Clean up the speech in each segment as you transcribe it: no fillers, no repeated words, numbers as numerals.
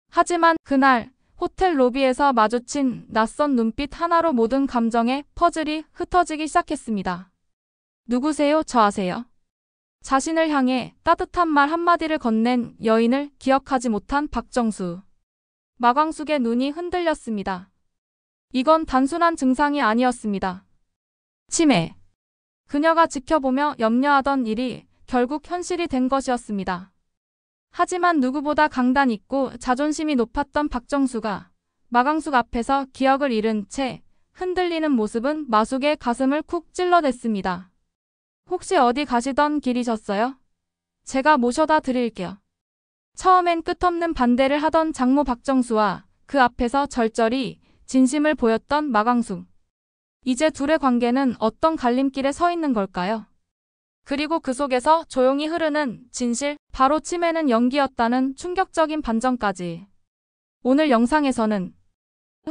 하지만 그날 호텔 로비에서 마주친 낯선 눈빛 하나로 모든 감정의 퍼즐이 흩어지기 시작했습니다. 누구세요? 저 아세요? 자신을 향해 따뜻한 말 한마디를 건넨 여인을 기억하지 못한 박정수. 마광숙의 눈이 흔들렸습니다. 이건 단순한 증상이 아니었습니다. 치매. 그녀가 지켜보며 염려하던 일이 결국 현실이 된 것이었습니다. 하지만 누구보다 강단 있고 자존심이 높았던 박정수가 마광숙 앞에서 기억을 잃은 채 흔들리는 모습은 마숙의 가슴을 쿡 찔러댔습니다. 혹시 어디 가시던 길이셨어요? 제가 모셔다 드릴게요. 처음엔 끝없는 반대를 하던 장모 박정수와 그 앞에서 절절히 진심을 보였던 마광숙. 이제 둘의 관계는 어떤 갈림길에 서 있는 걸까요? 그리고 그 속에서 조용히 흐르는 진실, 바로 치매는 연기였다는 충격적인 반전까지. 오늘 영상에서는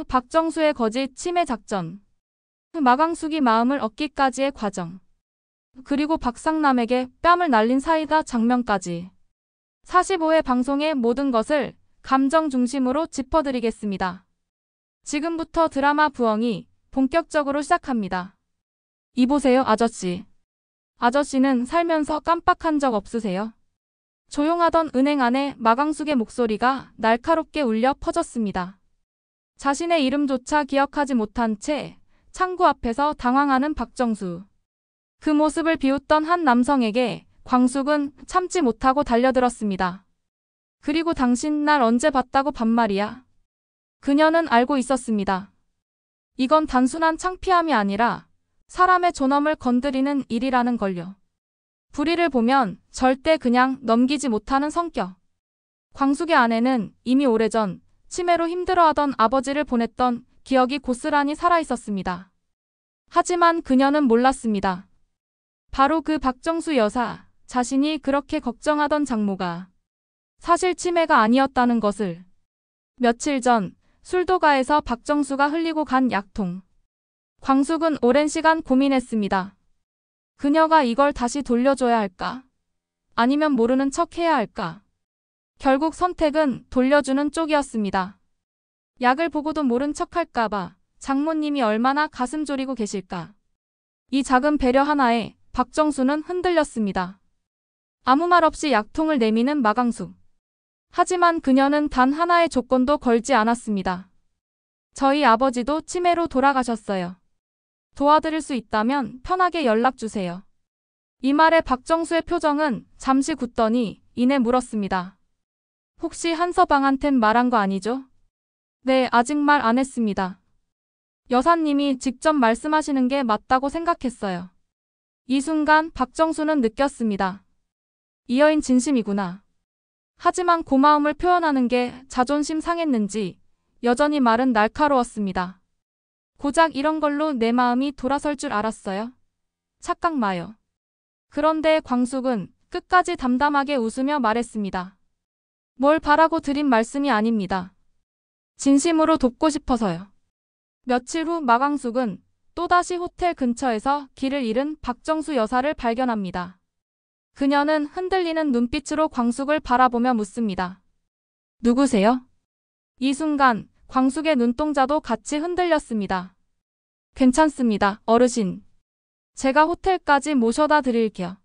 박정수의 거짓 치매 작전, 마광숙이 마음을 얻기까지의 과정, 그리고 박상남에게 뺨을 날린 사이다 장면까지 45회 방송의 모든 것을 감정 중심으로 짚어드리겠습니다. 지금부터 드라마 부엉이 본격적으로 시작합니다. 이보세요, 아저씨. 아저씨는 살면서 깜빡한 적 없으세요? 조용하던 은행 안에 마광숙의 목소리가 날카롭게 울려 퍼졌습니다. 자신의 이름조차 기억하지 못한 채 창구 앞에서 당황하는 박정수. 그 모습을 비웃던 한 남성에게 광숙은 참지 못하고 달려들었습니다. 그리고 당신 날 언제 봤다고 반말이야? 그녀는 알고 있었습니다. 이건 단순한 창피함이 아니라 사람의 존엄을 건드리는 일이라는 걸요. 불의를 보면 절대 그냥 넘기지 못하는 성격. 광숙의 아내는 이미 오래전 치매로 힘들어하던 아버지를 보냈던 기억이 고스란히 살아있었습니다. 하지만 그녀는 몰랐습니다. 바로 그 박정수 여사, 자신이 그렇게 걱정하던 장모가 사실 치매가 아니었다는 것을. 며칠 전 술도가에서 박정수가 흘리고 간 약통. 광숙은 오랜 시간 고민했습니다. 그녀가 이걸 다시 돌려줘야 할까? 아니면 모르는 척 해야 할까? 결국 선택은 돌려주는 쪽이었습니다. 약을 보고도 모른 척 할까봐 장모님이 얼마나 가슴 졸이고 계실까? 이 작은 배려 하나에 박정수는 흔들렸습니다. 아무 말 없이 약통을 내미는 마광숙. 하지만 그녀는 단 하나의 조건도 걸지 않았습니다. 저희 아버지도 치매로 돌아가셨어요. 도와드릴 수 있다면 편하게 연락주세요. 이 말에 박정수의 표정은 잠시 굳더니 이내 물었습니다. 혹시 한서방한텐 말한 거 아니죠? 네, 아직 말 안 했습니다. 여사님이 직접 말씀하시는 게 맞다고 생각했어요. 이 순간 박정수는 느꼈습니다. 이 여인 진심이구나. 하지만 고마움을 표현하는 게 자존심 상했는지 여전히 말은 날카로웠습니다. 고작 이런 걸로 내 마음이 돌아설 줄 알았어요? 착각 마요. 그런데 광숙은 끝까지 담담하게 웃으며 말했습니다. 뭘 바라고 드린 말씀이 아닙니다. 진심으로 돕고 싶어서요. 며칠 후 마광숙은 또다시 호텔 근처에서 길을 잃은 박정수 여사를 발견합니다. 그녀는 흔들리는 눈빛으로 광숙을 바라보며 묻습니다. 누구세요? 이 순간 광숙의 눈동자도 같이 흔들렸습니다. 괜찮습니다, 어르신. 제가 호텔까지 모셔다 드릴게요.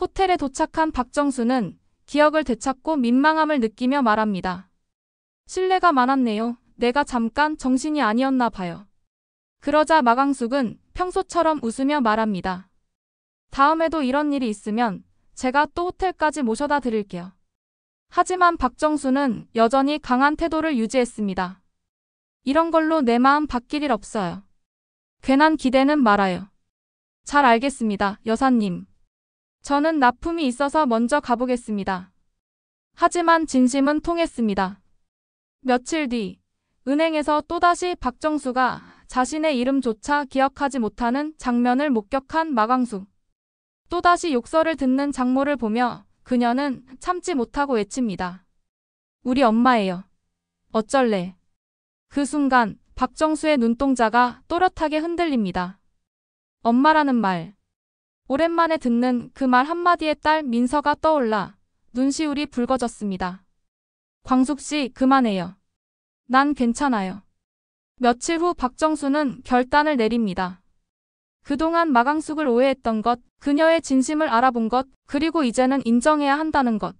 호텔에 도착한 박정수는 기억을 되찾고 민망함을 느끼며 말합니다. 실례가 많았네요. 내가 잠깐 정신이 아니었나 봐요. 그러자 마광숙은 평소처럼 웃으며 말합니다. 다음에도 이런 일이 있으면 제가 또 호텔까지 모셔다 드릴게요. 하지만 박정수는 여전히 강한 태도를 유지했습니다. 이런 걸로 내 마음 바뀔 일 없어요. 괜한 기대는 말아요. 잘 알겠습니다, 여사님. 저는 납품이 있어서 먼저 가보겠습니다. 하지만 진심은 통했습니다. 며칠 뒤 은행에서 또다시 박정수가 자신의 이름조차 기억하지 못하는 장면을 목격한 마광숙. 또다시 욕설을 듣는 장모를 보며 그녀는 참지 못하고 외칩니다. 우리 엄마예요. 어쩔래. 그 순간 박정수의 눈동자가 또렷하게 흔들립니다. 엄마라는 말. 오랜만에 듣는 그 말 한마디에 딸 민서가 떠올라 눈시울이 붉어졌습니다. 광숙 씨, 그만해요. 난 괜찮아요. 며칠 후 박정수는 결단을 내립니다. 그동안 마광숙을 오해했던 것, 그녀의 진심을 알아본 것, 그리고 이제는 인정해야 한다는 것.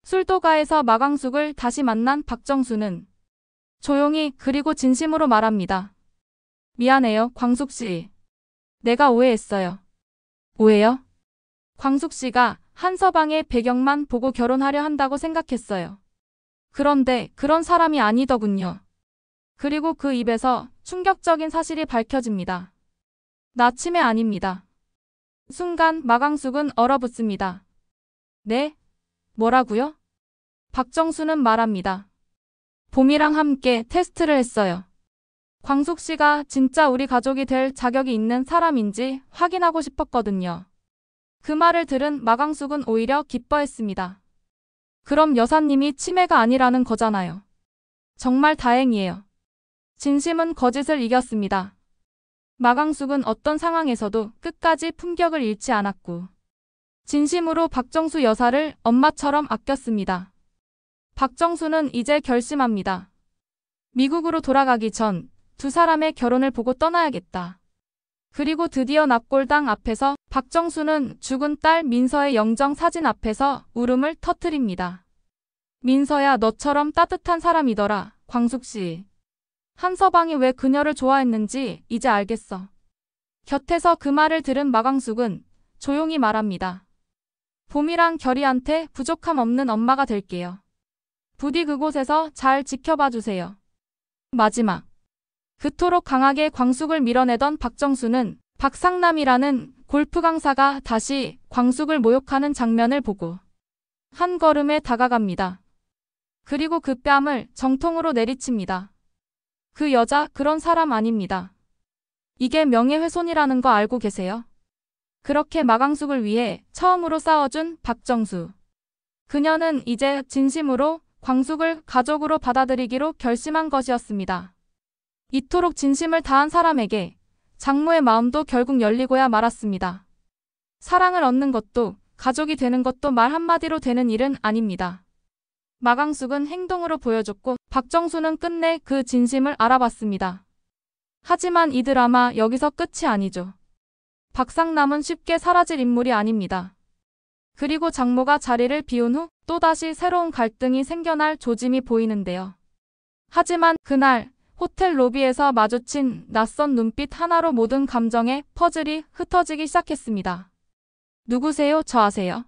술도가에서 마광숙을 다시 만난 박정수는 조용히 그리고 진심으로 말합니다. 미안해요, 광숙 씨. 내가 오해했어요. 오해요? 광숙 씨가 한서방의 배경만 보고 결혼하려 한다고 생각했어요. 그런데 그런 사람이 아니더군요. 그리고 그 입에서 충격적인 사실이 밝혀집니다. 나 치매 아닙니다. 순간 마광숙은 얼어붙습니다. 네? 뭐라고요? 박정수는 말합니다. 봄이랑 함께 테스트를 했어요. 광숙 씨가 진짜 우리 가족이 될 자격이 있는 사람인지 확인하고 싶었거든요. 그 말을 들은 마광숙은 오히려 기뻐했습니다. 그럼 여사님이 치매가 아니라는 거잖아요. 정말 다행이에요. 진심은 거짓을 이겼습니다. 마광숙은 어떤 상황에서도 끝까지 품격을 잃지 않았고 진심으로 박정수 여사를 엄마처럼 아꼈습니다. 박정수는 이제 결심합니다. 미국으로 돌아가기 전 두 사람의 결혼을 보고 떠나야겠다. 그리고 드디어 납골당 앞에서 박정수는 죽은 딸 민서의 영정 사진 앞에서 울음을 터뜨립니다. 민서야, 너처럼 따뜻한 사람이더라, 광숙 씨. 한서방이 왜 그녀를 좋아했는지 이제 알겠어. 곁에서 그 말을 들은 마광숙은 조용히 말합니다. 봄이랑 결이한테 부족함 없는 엄마가 될게요. 부디 그곳에서 잘 지켜봐 주세요. 마지막. 그토록 강하게 광숙을 밀어내던 박정수는 박상남이라는 골프 강사가 다시 광숙을 모욕하는 장면을 보고 한 걸음에 다가갑니다. 그리고 그 뺨을 정통으로 내리칩니다. 그 여자 그런 사람 아닙니다. 이게 명예훼손이라는 거 알고 계세요? 그렇게 마광숙을 위해 처음으로 싸워준 박정수. 그녀는 이제 진심으로 광숙을 가족으로 받아들이기로 결심한 것이었습니다. 이토록 진심을 다한 사람에게 장모의 마음도 결국 열리고야 말았습니다. 사랑을 얻는 것도 가족이 되는 것도 말 한마디로 되는 일은 아닙니다. 마광숙은 행동으로 보여줬고 박정수는 끝내 그 진심을 알아봤습니다. 하지만 이 드라마 여기서 끝이 아니죠. 박상남은 쉽게 사라질 인물이 아닙니다. 그리고 장모가 자리를 비운 후 또다시 새로운 갈등이 생겨날 조짐이 보이는데요. 하지만 그날 호텔 로비에서 마주친 낯선 눈빛 하나로 모든 감정의 퍼즐이 흩어지기 시작했습니다. 누구세요? 저 아세요?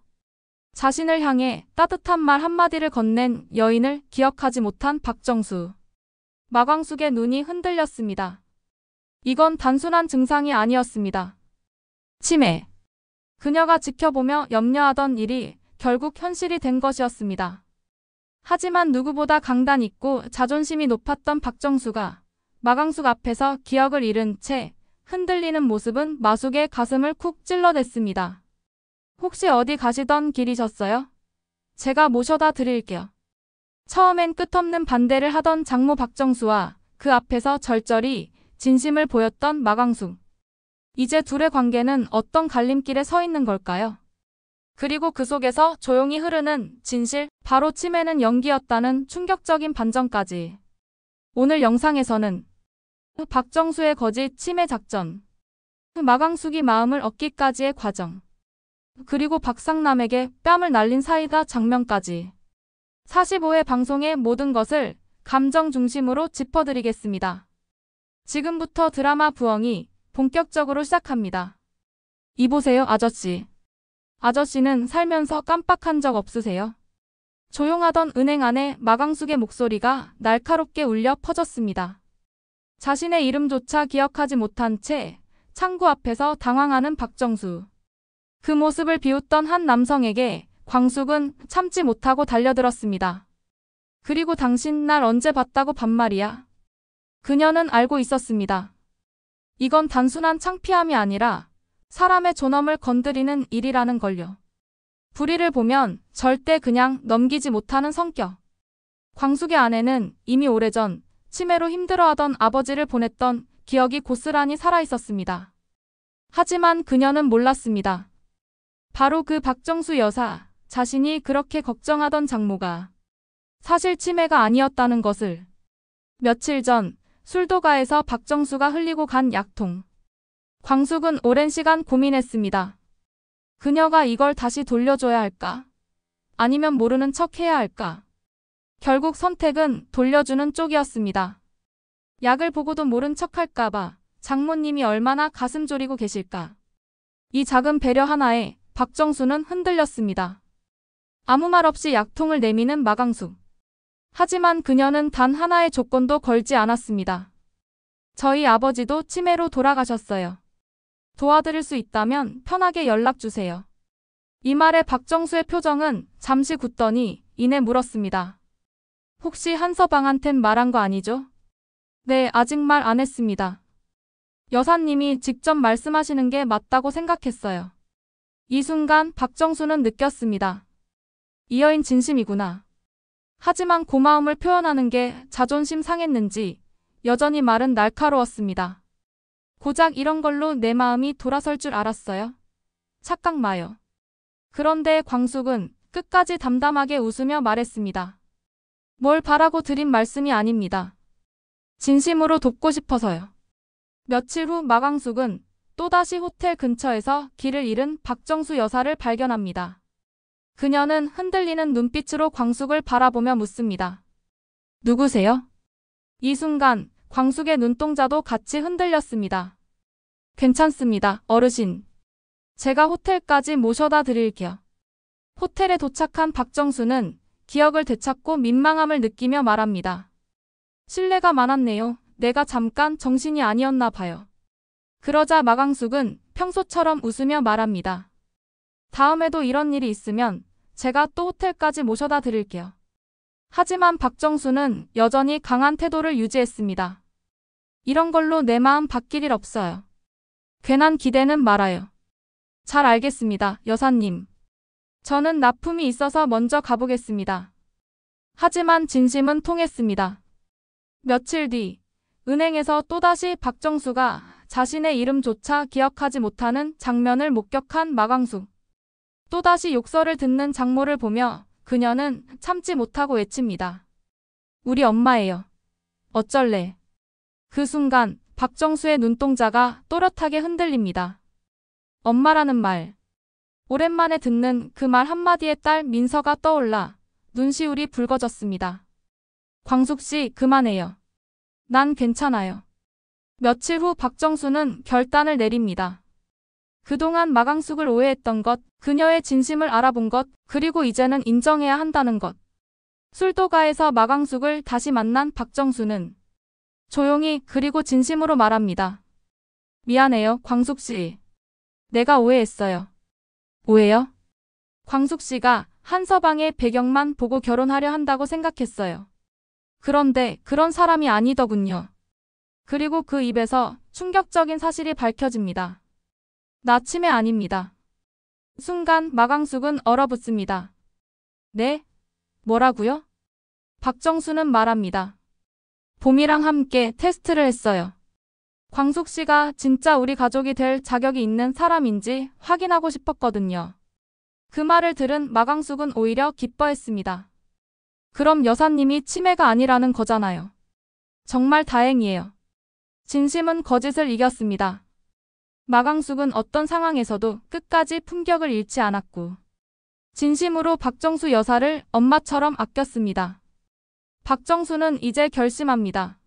자신을 향해 따뜻한 말 한마디를 건넨 여인을 기억하지 못한 박정수. 마광숙의 눈이 흔들렸습니다. 이건 단순한 증상이 아니었습니다. 치매. 그녀가 지켜보며 염려하던 일이 결국 현실이 된 것이었습니다. 하지만 누구보다 강단 있고 자존심이 높았던 박정수가 마광숙 앞에서 기억을 잃은 채 흔들리는 모습은 마숙의 가슴을 쿡 찔러댔습니다. 혹시 어디 가시던 길이셨어요? 제가 모셔다 드릴게요. 처음엔 끝없는 반대를 하던 장모 박정수와 그 앞에서 절절히 진심을 보였던 마광숙. 이제 둘의 관계는 어떤 갈림길에 서 있는 걸까요? 그리고 그 속에서 조용히 흐르는 진실, 바로 치매는 연기였다는 충격적인 반전까지. 오늘 영상에서는 박정수의 거짓 치매 작전, 마광숙이 마음을 얻기까지의 과정, 그리고 박상남에게 뺨을 날린 사이다 장면까지 45회 방송의 모든 것을 감정 중심으로 짚어드리겠습니다. 지금부터 드라마 부엉이 본격적으로 시작합니다. 이보세요, 아저씨. 아저씨는 살면서 깜빡한 적 없으세요? 조용하던 은행 안에 마광숙의 목소리가 날카롭게 울려 퍼졌습니다. 자신의 이름조차 기억하지 못한 채 창구 앞에서 당황하는 박정수. 그 모습을 비웃던 한 남성에게 광숙은 참지 못하고 달려들었습니다. 그리고 당신 날 언제 봤다고 반말이야? 그녀는 알고 있었습니다. 이건 단순한 창피함이 아니라 사람의 존엄을 건드리는 일이라는 걸요. 불의를 보면 절대 그냥 넘기지 못하는 성격. 광숙의 아내는 이미 오래전 치매로 힘들어하던 아버지를 보냈던 기억이 고스란히 살아있었습니다. 하지만 그녀는 몰랐습니다. 바로 그 박정수 여사, 자신이 그렇게 걱정하던 장모가 사실 치매가 아니었다는 것을. 며칠 전 술도가에서 박정수가 흘리고 간 약통. 광숙은 오랜 시간 고민했습니다. 그녀가 이걸 다시 돌려줘야 할까? 아니면 모르는 척 해야 할까? 결국 선택은 돌려주는 쪽이었습니다. 약을 보고도 모른 척 할까봐 장모님이 얼마나 가슴 졸이고 계실까? 이 작은 배려 하나에 박정수는 흔들렸습니다. 아무 말 없이 약통을 내미는 마강숙. 하지만 그녀는 단 하나의 조건도 걸지 않았습니다. 저희 아버지도 치매로 돌아가셨어요. 도와드릴 수 있다면 편하게 연락 주세요. 이 말에 박정수의 표정은 잠시 굳더니 이내 물었습니다. 혹시 한서방한텐 말한 거 아니죠? 네, 아직 말 안 했습니다. 여사님이 직접 말씀하시는 게 맞다고 생각했어요. 이 순간 박정수는 느꼈습니다. 이 여인 진심이구나. 하지만 고마움을 표현하는 게 자존심 상했는지 여전히 말은 날카로웠습니다. 고작 이런 걸로 내 마음이 돌아설 줄 알았어요? 착각 마요. 그런데 광숙은 끝까지 담담하게 웃으며 말했습니다. 뭘 바라고 드린 말씀이 아닙니다. 진심으로 돕고 싶어서요. 며칠 후 마광숙은 또다시 호텔 근처에서 길을 잃은 박정수 여사를 발견합니다. 그녀는 흔들리는 눈빛으로 광숙을 바라보며 묻습니다. 누구세요? 이 순간 광숙의 눈동자도 같이 흔들렸습니다. 괜찮습니다, 어르신. 제가 호텔까지 모셔다 드릴게요. 호텔에 도착한 박정수는 기억을 되찾고 민망함을 느끼며 말합니다. 실례가 많았네요. 내가 잠깐 정신이 아니었나 봐요. 그러자 마광숙은 평소처럼 웃으며 말합니다. 다음에도 이런 일이 있으면 제가 또 호텔까지 모셔다 드릴게요. 하지만 박정수는 여전히 강한 태도를 유지했습니다. 이런 걸로 내 마음 바뀔 일 없어요. 괜한 기대는 말아요. 잘 알겠습니다, 여사님. 저는 납품이 있어서 먼저 가보겠습니다. 하지만 진심은 통했습니다. 며칠 뒤 은행에서 또다시 박정수가 자신의 이름조차 기억하지 못하는 장면을 목격한 마광숙. 또다시 욕설을 듣는 장모를 보며 그녀는 참지 못하고 외칩니다. 우리 엄마예요. 어쩔래. 그 순간 박정수의 눈동자가 또렷하게 흔들립니다. 엄마라는 말. 오랜만에 듣는 그 말 한마디에 딸 민서가 떠올라 눈시울이 붉어졌습니다. 광숙 씨, 그만해요. 난 괜찮아요. 며칠 후 박정수는 결단을 내립니다. 그동안 마광숙을 오해했던 것, 그녀의 진심을 알아본 것, 그리고 이제는 인정해야 한다는 것. 술도가에서 마광숙을 다시 만난 박정수는 조용히 그리고 진심으로 말합니다. 미안해요, 광숙 씨. 내가 오해했어요. 오해요? 광숙 씨가 한서방의 배경만 보고 결혼하려 한다고 생각했어요. 그런데 그런 사람이 아니더군요. 그리고 그 입에서 충격적인 사실이 밝혀집니다. 나 치매 아닙니다. 순간 마광숙은 얼어붙습니다. 네? 뭐라고요? 박정수는 말합니다. 봄이랑 함께 테스트를 했어요. 광숙 씨가 진짜 우리 가족이 될 자격이 있는 사람인지 확인하고 싶었거든요. 그 말을 들은 마광숙은 오히려 기뻐했습니다. 그럼 여사님이 치매가 아니라는 거잖아요. 정말 다행이에요. 진심은 거짓을 이겼습니다. 마광숙은 어떤 상황에서도 끝까지 품격을 잃지 않았고 진심으로 박정수 여사를 엄마처럼 아꼈습니다. 박정수는 이제 결심합니다.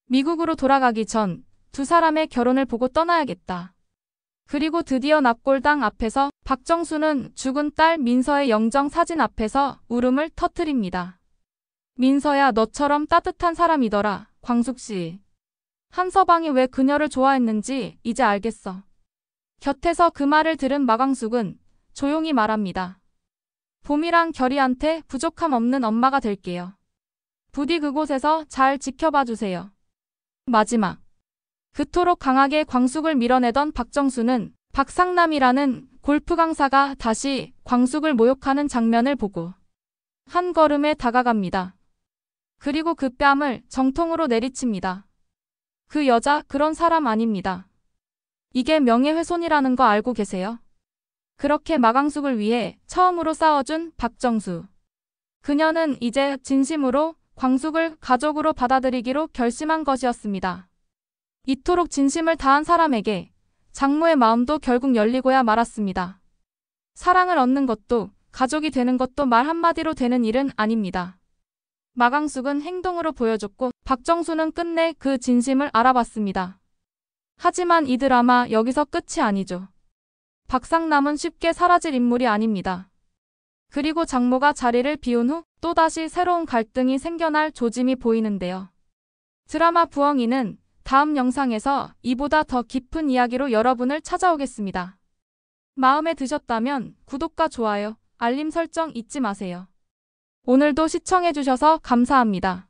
미국으로 돌아가기 전 두 사람의 결혼을 보고 떠나야겠다. 그리고 드디어 납골당 앞에서 박정수는 죽은 딸 민서의 영정 사진 앞에서 울음을 터뜨립니다. 민서야, 너처럼 따뜻한 사람이더라, 광숙씨. 한서방이 왜 그녀를 좋아했는지 이제 알겠어. 곁에서 그 말을 들은 마광숙은 조용히 말합니다. 봄이랑 결이한테 부족함 없는 엄마가 될게요. 부디 그곳에서 잘 지켜봐 주세요. 마지막. 그토록 강하게 광숙을 밀어내던 박정수는 박상남이라는 골프 강사가 다시 광숙을 모욕하는 장면을 보고 한 걸음에 다가갑니다. 그리고 그 뺨을 정통으로 내리칩니다. 그 여자 그런 사람 아닙니다. 이게 명예훼손이라는 거 알고 계세요? 그렇게 마광숙을 위해 처음으로 싸워준 박정수. 그녀는 이제 진심으로 광숙을 가족으로 받아들이기로 결심한 것이었습니다. 이토록 진심을 다한 사람에게 장모의 마음도 결국 열리고야 말았습니다. 사랑을 얻는 것도 가족이 되는 것도 말 한마디로 되는 일은 아닙니다. 마광숙은 행동으로 보여줬고 박정수는 끝내 그 진심을 알아봤습니다. 하지만 이 드라마 여기서 끝이 아니죠. 박상남은 쉽게 사라질 인물이 아닙니다. 그리고 장모가 자리를 비운 후 또다시 새로운 갈등이 생겨날 조짐이 보이는데요. 드라마 부엉이는 다음 영상에서 이보다 더 깊은 이야기로 여러분을 찾아오겠습니다. 마음에 드셨다면 구독과 좋아요, 알림 설정 잊지 마세요. 오늘도 시청해주셔서 감사합니다.